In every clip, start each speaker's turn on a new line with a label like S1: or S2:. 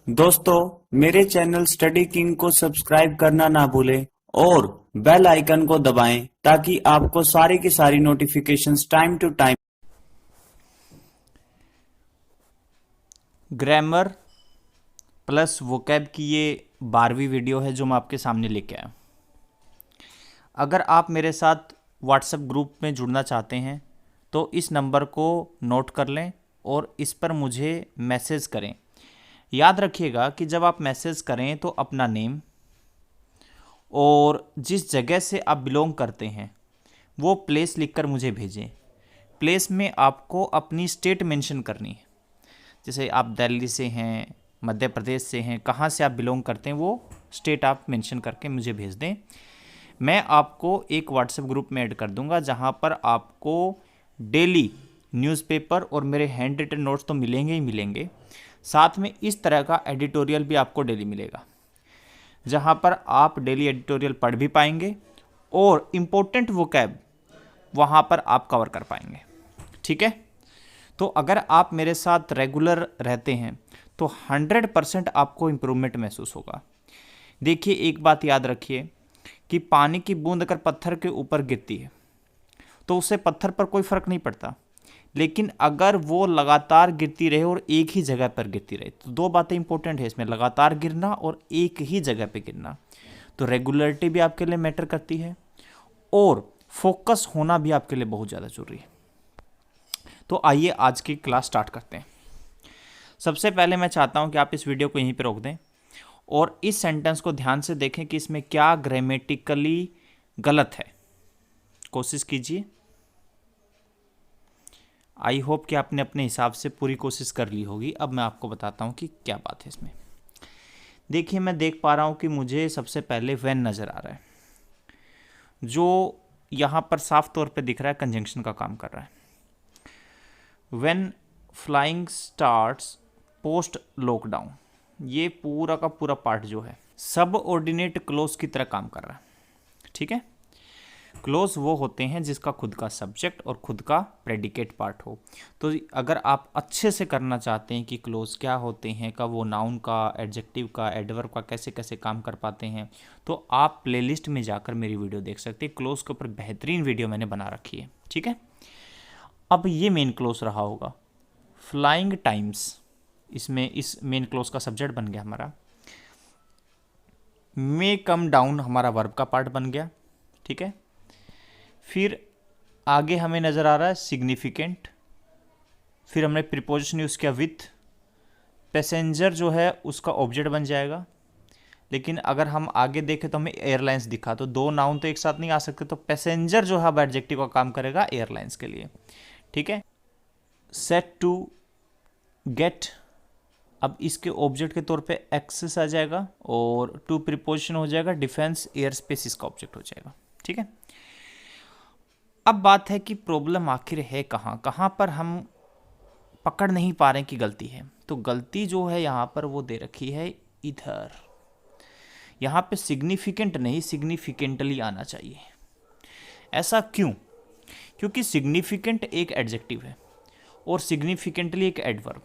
S1: दोस्तों, मेरे channel study king को सब्सक्राइब करना ना भूलें और बेल आइकन को दबाएं ताकि आपको सारी की सारी notifications time to time.
S2: Grammar plus vocab की ये 12वीं वीडियो है जो मैं आपके सामने लेके आया। अगर आप मेरे साथ व्हाट्सएप ग्रुप में जुड़ना चाहते हैं तो इस नंबर को नोट कर लें और इस पर मुझे मैसेज करें। याद रखिएगा कि जब आप मैसेज करें तो अपना नेम और जिस जगह से आप बिलोंग करते हैं वो प्लेस लिखकर मुझे भेजें। प्लेस में आपको अपनी स्टेट मेंशन करनी है। जैसे आप दिल्ली से हैं, मध्य प्रदेश से हैं, कहाँ से आप बिलोंग करते हैं वो स्टेट आप मेंशन करके मुझे भेज दें। मैं आपको एक व्हाट्सएप ग्रुप में ऐड कर दूंगा जहाँ पर आपको डेली न्यूज़पेपर और मेरे हैंड रिटन नोट्स तो मिलेंगे ही मिलेंगे, साथ में इस तरह का एडिटोरियल भी आपको डेली मिलेगा जहाँ पर आप डेली एडिटोरियल पढ़ भी पाएंगे और इम्पोर्टेंट वोकैब वहाँ पर आप कवर कर पाएंगे। ठीक है, तो अगर आप मेरे साथ रेगुलर रहते हैं तो 100% आपको इम्प्रूवमेंट महसूस होगा। देखिए, एक बात याद रखिए कि पानी की बूंद अगर पत्थर के ऊपर गिरती है तो उससे पत्थर पर कोई फ़र्क नहीं पड़ता, लेकिन अगर वो लगातार गिरती रहे और एक ही जगह पर गिरती रहे तो दो बातें इंपॉर्टेंट है इसमें, लगातार गिरना और एक ही जगह पे गिरना। तो रेगुलरिटी भी आपके लिए मैटर करती है और फोकस होना भी आपके लिए बहुत ज़्यादा ज़रूरी है। तो आइए आज की क्लास स्टार्ट करते हैं। सबसे पहले मैं चाहता हूं कि आप इस वीडियो को यहीं पर रोक दें और इस सेंटेंस को ध्यान से देखें कि इसमें क्या ग्रामेटिकली गलत है। कोशिश कीजिए। आई होप कि आपने अपने हिसाब से पूरी कोशिश कर ली होगी। अब मैं आपको बताता हूं कि क्या बात है इसमें। देखिए, मैं देख पा रहा हूं कि मुझे सबसे पहले व्हेन नज़र आ रहा है, जो यहाँ पर साफ तौर पे दिख रहा है कंजंक्शन का काम कर रहा है। When flying starts post lockdown, ये पूरा का पूरा पार्ट जो है सब ऑर्डिनेट क्लोज की तरह काम कर रहा है। ठीक है, क्लोज वो होते हैं जिसका खुद का सब्जेक्ट और खुद का प्रेडिकेट पार्ट हो। तो अगर आप अच्छे से करना चाहते हैं कि क्लोज क्या होते हैं, का वो नाउन का, एडजेक्टिव का, एडवर्ब का कैसे कैसे काम कर पाते हैं, तो आप प्लेलिस्ट में जाकर मेरी वीडियो देख सकते हैं। क्लोज के ऊपर बेहतरीन वीडियो मैंने बना रखी है। ठीक है, अब ये मेन क्लोज रहा होगा फ्लाइंग टाइम्स, इसमें इस मेन क्लोज का सब्जेक्ट बन गया हमारा। मे कम डाउन हमारा वर्ब का पार्ट बन गया। ठीक है, फिर आगे हमें नज़र आ रहा है सिग्निफिकेंट, फिर हमने प्रीपोजिशन यूज़ किया विथ। पैसेंजर जो है उसका ऑब्जेक्ट बन जाएगा, लेकिन अगर हम आगे देखें तो हमें एयरलाइंस दिखा, तो दो नाउन तो एक साथ नहीं आ सकते, तो पैसेंजर जो है अब एडजेक्टिव का काम करेगा एयरलाइंस के लिए। ठीक है, सेट टू गेट, अब इसके ऑब्जेक्ट के तौर पे एक्सेस आ जाएगा और टू प्रीपोजिशन हो जाएगा डिफेंस एयर स्पेस, इसका ऑब्जेक्ट हो जाएगा। ठीक है, अब बात है कि प्रॉब्लम आखिर है कहाँ, कहाँ पर हम पकड़ नहीं पा रहे हैं कि गलती है। तो गलती जो है यहाँ पर वो दे रखी है इधर, यहाँ पे सिग्निफिकेंट नहीं सिग्निफिकेंटली आना चाहिए। ऐसा क्यों? क्योंकि सिग्निफिकेंट एक एडजेक्टिव है और सिग्निफिकेंटली एक एडवर्ब।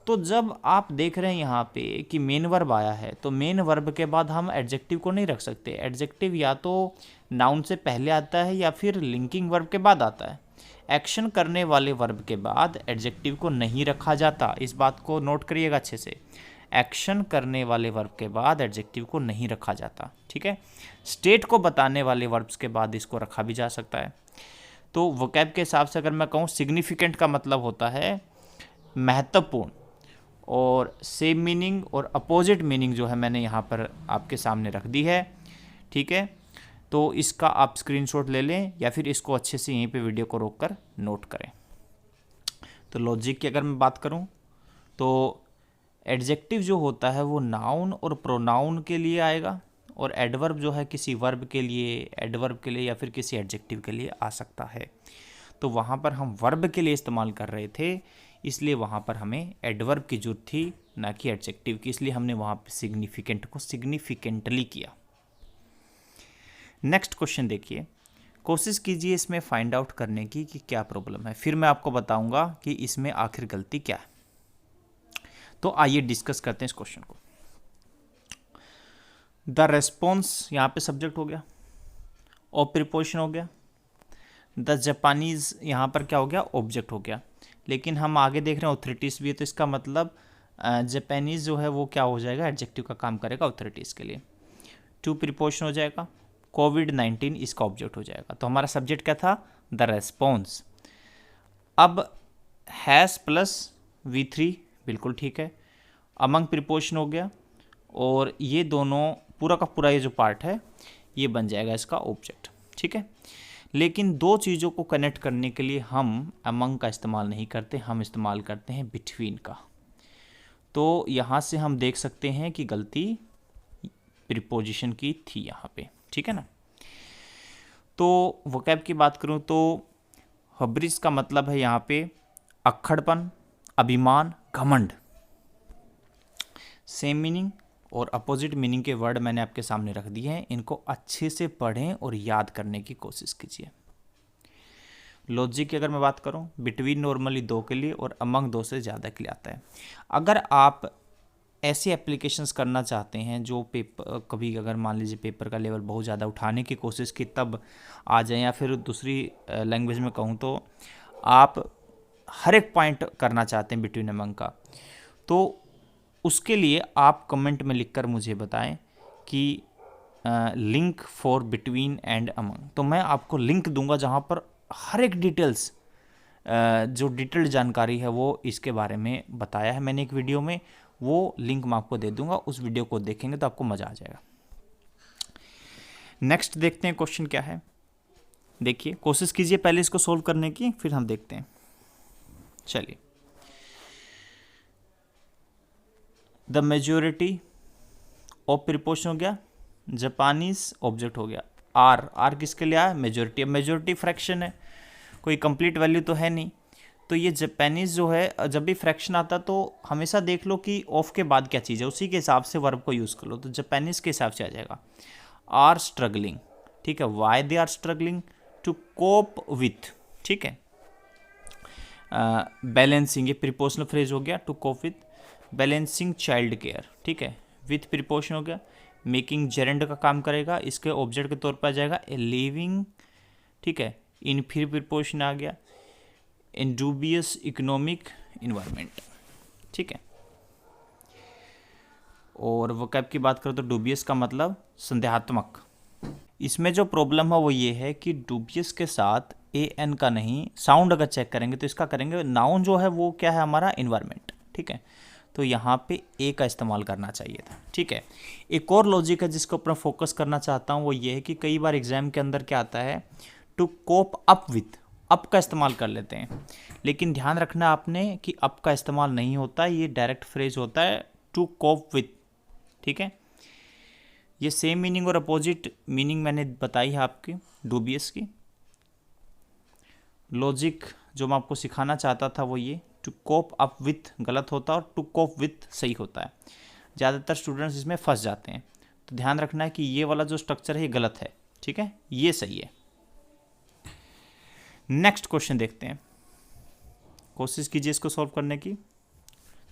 S2: तो जब आप देख रहे हैं यहाँ पे कि मेन वर्ब आया है तो मेन वर्ब के बाद हम एडजेक्टिव को नहीं रख सकते। एडजेक्टिव या तो नाउन से पहले आता है या फिर लिंकिंग वर्ब के बाद आता है। एक्शन करने वाले वर्ब के बाद एडजेक्टिव को नहीं रखा जाता, इस बात को नोट करिएगा अच्छे से। एक्शन करने वाले वर्ब के बाद एडजेक्टिव को नहीं रखा जाता। ठीक है, स्टेट को बताने वाले वर्ब्स के बाद इसको रखा भी जा सकता है। तो वोकैब के हिसाब से अगर मैं कहूँ, सिग्निफिकेंट का मतलब होता है महत्वपूर्ण, और सेम मीनिंग और अपोजिट मीनिंग जो है मैंने यहाँ पर आपके सामने रख दी है। ठीक है, तो इसका आप स्क्रीनशॉट ले लें या फिर इसको अच्छे से यहीं पे वीडियो को रोककर नोट करें। तो लॉजिक की अगर मैं बात करूँ तो एडजेक्टिव जो होता है वो नाउन और प्रोनाउन के लिए आएगा और एडवर्ब जो है किसी वर्ब के लिए, एडवर्ब के लिए या फिर किसी एडजेक्टिव के लिए आ सकता है। तो वहाँ पर हम वर्ब के लिए इस्तेमाल कर रहे थे, इसलिए वहाँ पर हमें एडवर्ब की जरूरत थी ना कि एडजेक्टिव की, इसलिए हमने वहाँ पर सिग्निफिकेंट को सिग्निफिकेंटली किया। नेक्स्ट क्वेश्चन देखिए, कोशिश कीजिए इसमें फाइंड आउट करने की कि क्या प्रॉब्लम है, फिर मैं आपको बताऊंगा कि इसमें आखिर गलती क्या है। तो आइए डिस्कस करते हैं इस क्वेश्चन को। द रेस्पॉन्स, यहाँ पे सब्जेक्ट हो गया और प्रीपोजिशन हो गया। द जापानीज यहाँ पर क्या हो गया, ऑब्जेक्ट हो गया। लेकिन हम आगे देख रहे हैं ऑथोरिटीज़ भी है, तो इसका मतलब जापानीज जो है वो क्या हो जाएगा, एडजेक्टिव का काम करेगा ऑथोरिटीज़ के लिए। टू प्रीपोजिशन हो जाएगा, कोविड-19 इसका ऑब्जेक्ट हो जाएगा। तो हमारा सब्जेक्ट क्या था, द रेस्पॉन्स। अब हैज़ प्लस V3 बिल्कुल ठीक है, अमंग प्रीपोजिशन हो गया, और ये दोनों पूरा का पूरा ये जो पार्ट है ये बन जाएगा इसका ऑब्जेक्ट, ठीक है। लेकिन दो चीज़ों को कनेक्ट करने के लिए हम अमंग का इस्तेमाल नहीं करते, हम इस्तेमाल करते हैं बिटवीन का। तो यहाँ से हम देख सकते हैं कि गलती प्रीपोजिशन की थी यहाँ पे, ठीक है ना। तो वोकैब की बात करूँ तो हब्रिस का मतलब है यहाँ पे अक्खड़पन, अभिमान, घमंड। सेम मीनिंग और अपोजिट मीनिंग के वर्ड मैंने आपके सामने रख दिए हैं, इनको अच्छे से पढ़ें और याद करने की कोशिश कीजिए। लॉजिक की अगर मैं बात करूं, बिटवीन नॉर्मली दो के लिए और अमंग दो से ज़्यादा के लिए आता है। अगर आप ऐसे एप्लीकेशंस करना चाहते हैं जो पेपर, कभी अगर मान लीजिए पेपर का लेवल बहुत ज़्यादा उठाने की कोशिश की तब आ जाए, या फिर दूसरी लैंग्वेज में कहूँ तो आप हर एक पॉइंट करना चाहते हैं बिटवीन अमंग का, तो उसके लिए आप कमेंट में लिखकर मुझे बताएं कि link for between and among. तो मैं आपको लिंक दूंगा जहां पर हर एक डिटेल्स, जो डिटेल्ड जानकारी है वो इसके बारे में बताया है मैंने एक वीडियो में, वो लिंक मैं आपको दे दूंगा। उस वीडियो को देखेंगे तो आपको मज़ा आ जाएगा। नेक्स्ट देखते हैं क्वेश्चन क्या है। देखिए, कोशिश कीजिए पहले इसको सोल्व करने की, फिर हम देखते हैं। चलिए, द मेजोरिटी ऑफ प्रीपोजिशन हो गया, जापानीज ऑब्जेक्ट हो गया, आर किसके लिए आया, मेजोरिटी। अब मेजोरिटी फ्रैक्शन है, कोई कंप्लीट वैल्यू तो है नहीं, तो ये जापानीज जो है जब भी फ्रैक्शन आता तो हमेशा देख लो कि ऑफ के बाद क्या चीज़ है, उसी के हिसाब से वर्ब को यूज़ कर लो। तो जापानीज के हिसाब से आ जाएगा आर स्ट्रगलिंग, ठीक है। Why they are struggling, to cope with, ठीक है। बैलेंसिंग, ये प्रीपोजिशनल फ्रेज हो गया, to cope with. Balancing child care, ठीक है, विथ प्रीपोजिशन हो गया। मेकिंग जेरेंड का काम करेगा, इसके ऑब्जेक्ट के तौर पर आ जाएगा ए लिविंग, ठीक है। इन फिर प्रीपोजिशन आ गया, इन डूबियस इकोनॉमिक इन्वायरमेंट, ठीक है। और वोकैब की बात करें तो डूबियस का मतलब संदेहात्मक। इसमें जो प्रॉब्लम है वो ये है कि डूबियस के साथ एन का नहीं, साउंड अगर चेक करेंगे तो इसका करेंगे, नाउन जो है वो क्या है हमारा, इन्वायरमेंट, ठीक है। तो यहाँ पे ए का इस्तेमाल करना चाहिए था, ठीक है। एक और लॉजिक है जिसके ऊपर फोकस करना चाहता हूँ, वो ये है कि कई बार एग्जाम के अंदर क्या आता है, to cope up with, up का इस्तेमाल कर लेते हैं। लेकिन ध्यान रखना आपने कि अप का इस्तेमाल नहीं होता, ये डायरेक्ट फ्रेज होता है टू कोप विथ, ठीक है। ये सेम मीनिंग और अपोजिट मीनिंग मैंने बताई है आपकी डूबियस की। लॉजिक जो मैं आपको सिखाना चाहता था वो ये, टू कोप अप विथ गलत होता है और टू कोप विथ सही होता है। ज़्यादातर स्टूडेंट्स इसमें फंस जाते हैं, तो ध्यान रखना है कि ये वाला जो स्ट्रक्चर है ये गलत है, ठीक है, ये सही है। नेक्स्ट क्वेश्चन देखते हैं, कोशिश कीजिए इसको सॉल्व करने की।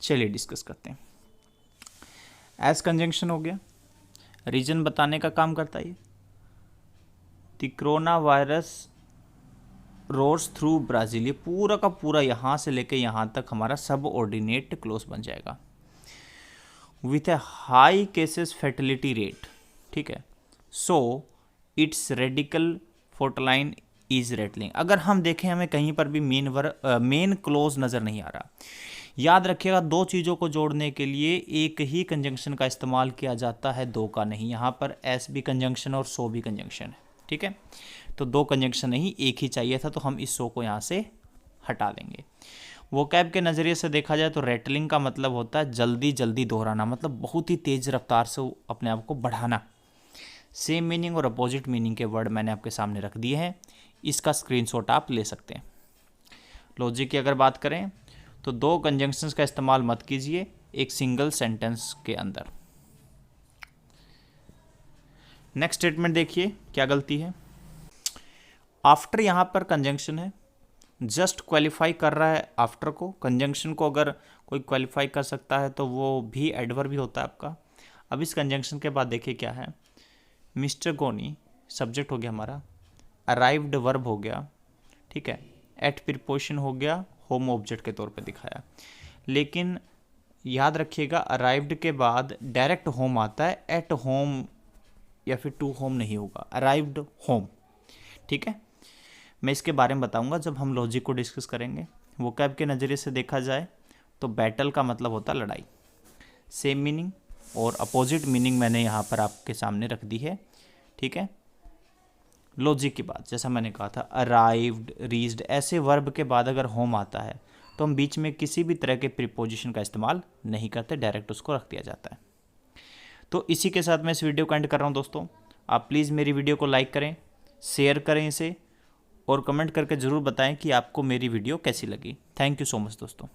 S2: चलिए डिस्कस करते हैं। एज कंजंक्शन हो गया, रीजन बताने का काम करता है ये। The corona virus roars through Brazil, ये पूरा का पूरा यहाँ से लेके यहाँ तक हमारा सब ऑर्डिनेट क्लोज बन जाएगा। With a high cases fertility rate, ठीक है। So it's radical fortline is rattling. अगर हम देखें हमें कहीं पर भी मेन क्लोज नज़र नहीं आ रहा। याद रखिएगा, दो चीज़ों को जोड़ने के लिए एक ही कंजंक्शन का इस्तेमाल किया जाता है, दो का नहीं। यहाँ पर एस भी कंजंक्शन और सो भी कंजंक्शन है, ठीक है। तो दो कंजंक्शन नहीं, एक ही चाहिए था, तो हम इस सो को यहाँ से हटा देंगे। वोकैब के नज़रिए से देखा जाए तो रेटलिंग का मतलब होता है जल्दी जल्दी दोहराना, मतलब बहुत ही तेज़ रफ्तार से अपने आप को बढ़ाना। सेम मीनिंग और अपोजिट मीनिंग के वर्ड मैंने आपके सामने रख दिए हैं, इसका स्क्रीनशॉट आप ले सकते हैं। लॉजिक की अगर बात करें तो दो कंजंक्शंस का इस्तेमाल मत कीजिए एक सिंगल सेंटेंस के अंदर। नेक्स्ट स्टेटमेंट देखिए क्या गलती है। आफ्टर यहाँ पर कंजंक्शन है, जस्ट क्वालिफाई कर रहा है आफ्टर को। कंजंक्शन को अगर कोई क्वालिफाई कर सकता है तो वो भी एडवर्ब भी होता है आपका। अब इस कंजंक्शन के बाद देखिए क्या है, मिस्टर गोनी सब्जेक्ट हो गया हमारा, अराइव्ड वर्ब हो गया, ठीक है, एट प्रीपोजिशन हो गया, होम ऑब्जेक्ट के तौर पे दिखाया। लेकिन याद रखिएगा अराइव्ड के बाद डायरेक्ट होम आता है, एट होम या फिर टू होम नहीं होगा, अराइव्ड होम, ठीक है। मैं इसके बारे में बताऊंगा जब हम लॉजिक को डिस्कस करेंगे। वोकैब के नज़रिए से देखा जाए तो बैटल का मतलब होता है लड़ाई, सेम मीनिंग और अपोजिट मीनिंग मैंने यहाँ पर आपके सामने रख दी है, ठीक है। लॉजिक की बात, जैसा मैंने कहा था अराइव्ड, रीच्ड, ऐसे वर्ब के बाद अगर होम आता है तो हम बीच में किसी भी तरह के प्रीपोजिशन का इस्तेमाल नहीं करते, डायरेक्ट उसको रख दिया जाता है। तो इसी के साथ मैं इस वीडियो को एंड कर रहा हूँ दोस्तों। आप प्लीज़ मेरी वीडियो को लाइक करें, शेयर करें इसे और कमेंट करके ज़रूर बताएं कि आपको मेरी वीडियो कैसी लगी। थैंक यू सो मच दोस्तों।